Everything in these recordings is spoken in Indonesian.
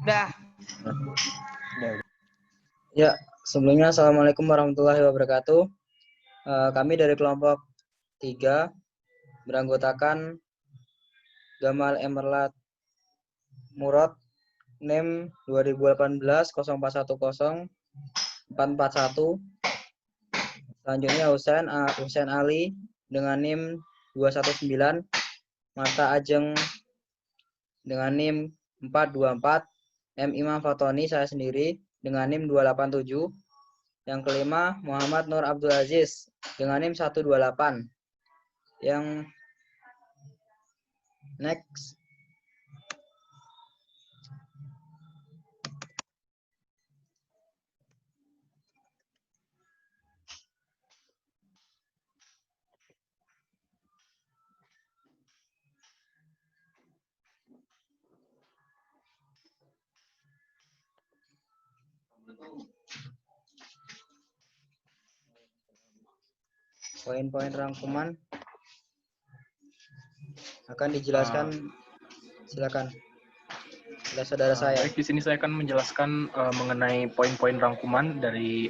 Udah. Udah. Ya, sebelumnya Assalamualaikum warahmatullahi wabarakatuh. Kami dari kelompok 3 beranggotakan Gamal Emerald Murad, NIM 2018 0410 441. Selanjutnya Husain Ali dengan NIM 219, Marta Ajeng dengan NIM 424, M. Imam Fatoni saya sendiri dengan NIM 287. Yang kelima Muhammad Nur Abdul Aziz dengan NIM 128. Yang next poin-poin rangkuman akan dijelaskan. Silakan, saudara saya. Baik, di sini saya akan menjelaskan mengenai poin-poin rangkuman dari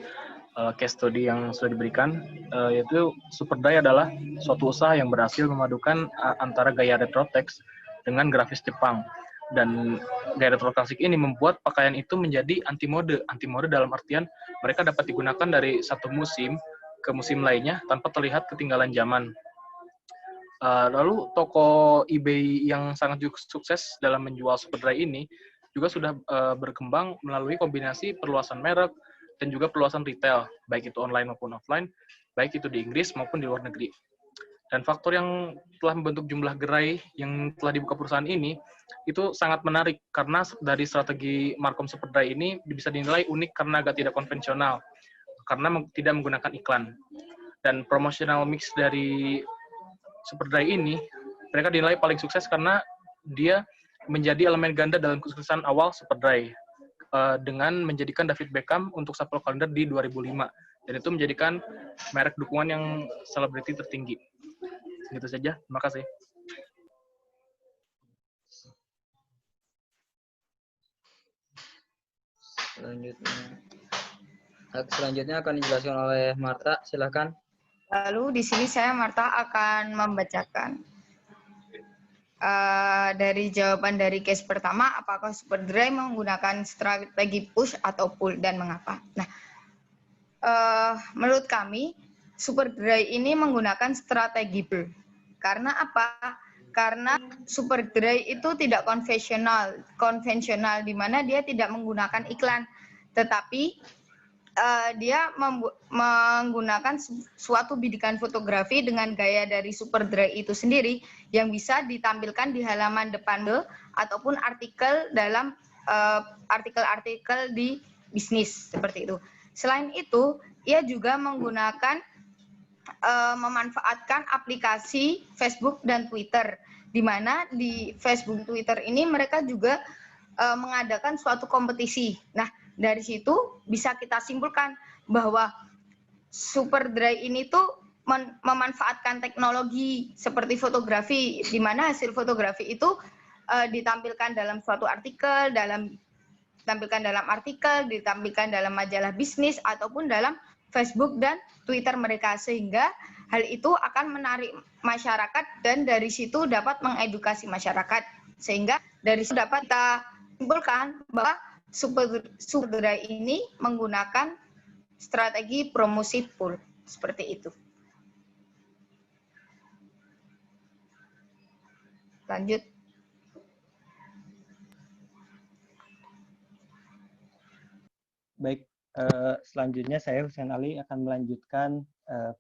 case study yang sudah diberikan, yaitu Superdry adalah suatu usaha yang berhasil memadukan antara gaya retro text dengan grafis Jepang. Dan gaya retro klasik ini membuat pakaian itu menjadi anti mode dalam artian mereka dapat digunakan dari satu musim ke musim lainnya tanpa terlihat ketinggalan zaman. Lalu toko eBay yang sangat sukses dalam menjual Superdry ini juga sudah berkembang melalui kombinasi perluasan merek dan juga perluasan retail, baik itu online maupun offline, baik itu di Inggris maupun di luar negeri. Dan faktor yang telah membentuk jumlah gerai yang telah dibuka perusahaan ini itu sangat menarik karena dari strategi Markom Superdry ini bisa dinilai unik karena agak tidak konvensional, karena tidak menggunakan iklan. Dan promotional mix dari Superdry ini mereka dinilai paling sukses karena dia menjadi elemen ganda dalam kesuksesan awal Superdry dengan menjadikan David Beckham untuk sampul kalender di 2005, dan itu menjadikan merek dukungan yang selebriti tertinggi. Gitu saja, terima kasih. Selanjutnya akan dijelaskan oleh Marta, silakan. Lalu di sini saya Marta akan membacakan dari jawaban dari case pertama, apakah Superdry menggunakan strategi push atau pull dan mengapa? Nah, menurut kami Superdry ini menggunakan strategi pull. Karena apa? Karena Superdry itu tidak konvensional di mana dia tidak menggunakan iklan, tetapi dia menggunakan suatu bidikan fotografi dengan gaya dari Superdry itu sendiri yang bisa ditampilkan di halaman depan ataupun artikel dalam artikel-artikel di bisnis seperti itu. Selain itu, ia juga menggunakan memanfaatkan aplikasi Facebook dan Twitter, di mana di Facebook Twitter ini mereka juga mengadakan suatu kompetisi. Nah, dari situ bisa kita simpulkan bahwa Superdry ini tuh memanfaatkan teknologi seperti fotografi, di mana hasil fotografi itu ditampilkan dalam suatu artikel, ditampilkan dalam majalah bisnis ataupun dalam Facebook dan Twitter mereka, sehingga hal itu akan menarik masyarakat dan dari situ dapat mengedukasi masyarakat, sehingga dari situ dapat kita simpulkan bahwa Superdry ini menggunakan strategi promosi pull seperti itu. Lanjut. Baik, selanjutnya saya Husain Ali akan melanjutkan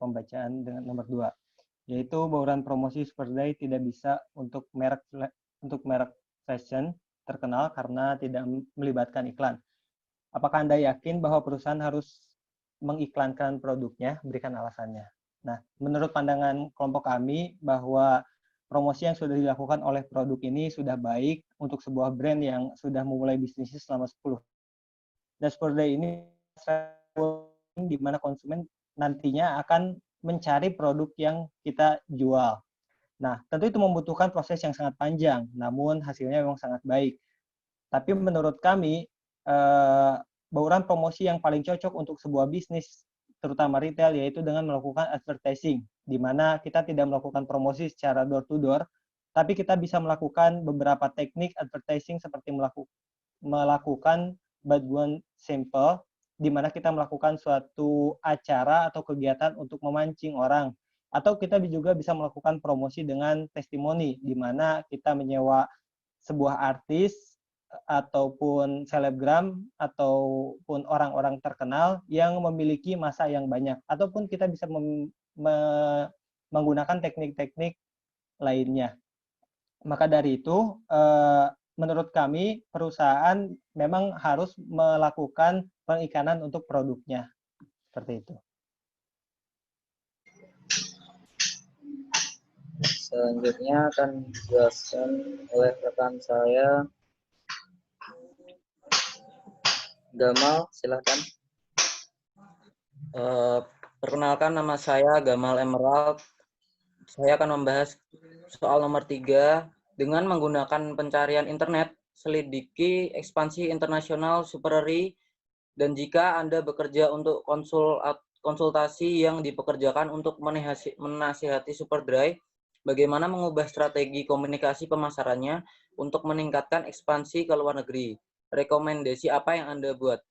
pembacaan dengan nomor 2, yaitu bauran promosi Superdry tidak bisa untuk merek fashion terkenal karena tidak melibatkan iklan. Apakah Anda yakin bahwa perusahaan harus mengiklankan produknya? Berikan alasannya. Nah, menurut pandangan kelompok kami bahwa promosi yang sudah dilakukan oleh produk ini sudah baik untuk sebuah brand yang sudah memulai bisnisnya selama 10. Dan Superdry ini di mana konsumen nantinya akan mencari produk yang kita jual. Nah, tentu itu membutuhkan proses yang sangat panjang, namun hasilnya memang sangat baik. Tapi menurut kami, bauran promosi yang paling cocok untuk sebuah bisnis, terutama retail, yaitu dengan melakukan advertising, di mana kita tidak melakukan promosi secara door-to-door, tapi kita bisa melakukan beberapa teknik advertising seperti melakukan bagian sampel, di mana kita melakukan suatu acara atau kegiatan untuk memancing orang. Atau kita juga bisa melakukan promosi dengan testimoni, di mana kita menyewa sebuah artis ataupun selebgram ataupun orang-orang terkenal yang memiliki massa yang banyak, ataupun kita bisa menggunakan teknik-teknik lainnya. Maka dari itu, menurut kami perusahaan memang harus melakukan pengikanan untuk produknya, seperti itu. Selanjutnya akan dijelaskan oleh rekan saya, Gamal, silahkan. Perkenalkan, nama saya Gamal Emerald. Saya akan membahas soal nomor 3. Dengan menggunakan pencarian internet, selidiki ekspansi internasional Superari, dan jika Anda bekerja untuk konsultasi yang dipekerjakan untuk menasihati Superdry, bagaimana mengubah strategi komunikasi pemasarannya untuk meningkatkan ekspansi ke luar negeri. Rekomendasi apa yang Anda buat?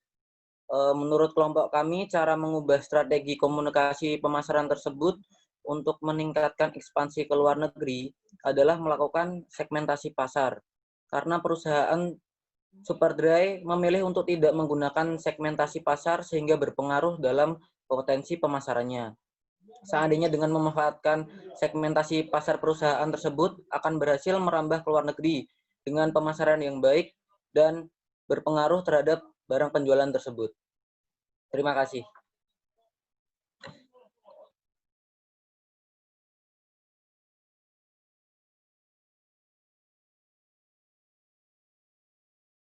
Menurut kelompok kami, cara mengubah strategi komunikasi pemasaran tersebut untuk meningkatkan ekspansi ke luar negeri adalah melakukan segmentasi pasar. Karena perusahaan Superdry memilih untuk tidak menggunakan segmentasi pasar sehingga berpengaruh dalam potensi pemasarannya. Seandainya dengan memanfaatkan segmentasi pasar perusahaan tersebut akan berhasil merambah ke luar negeri dengan pemasaran yang baik dan berpengaruh terhadap barang penjualan tersebut. Terima kasih.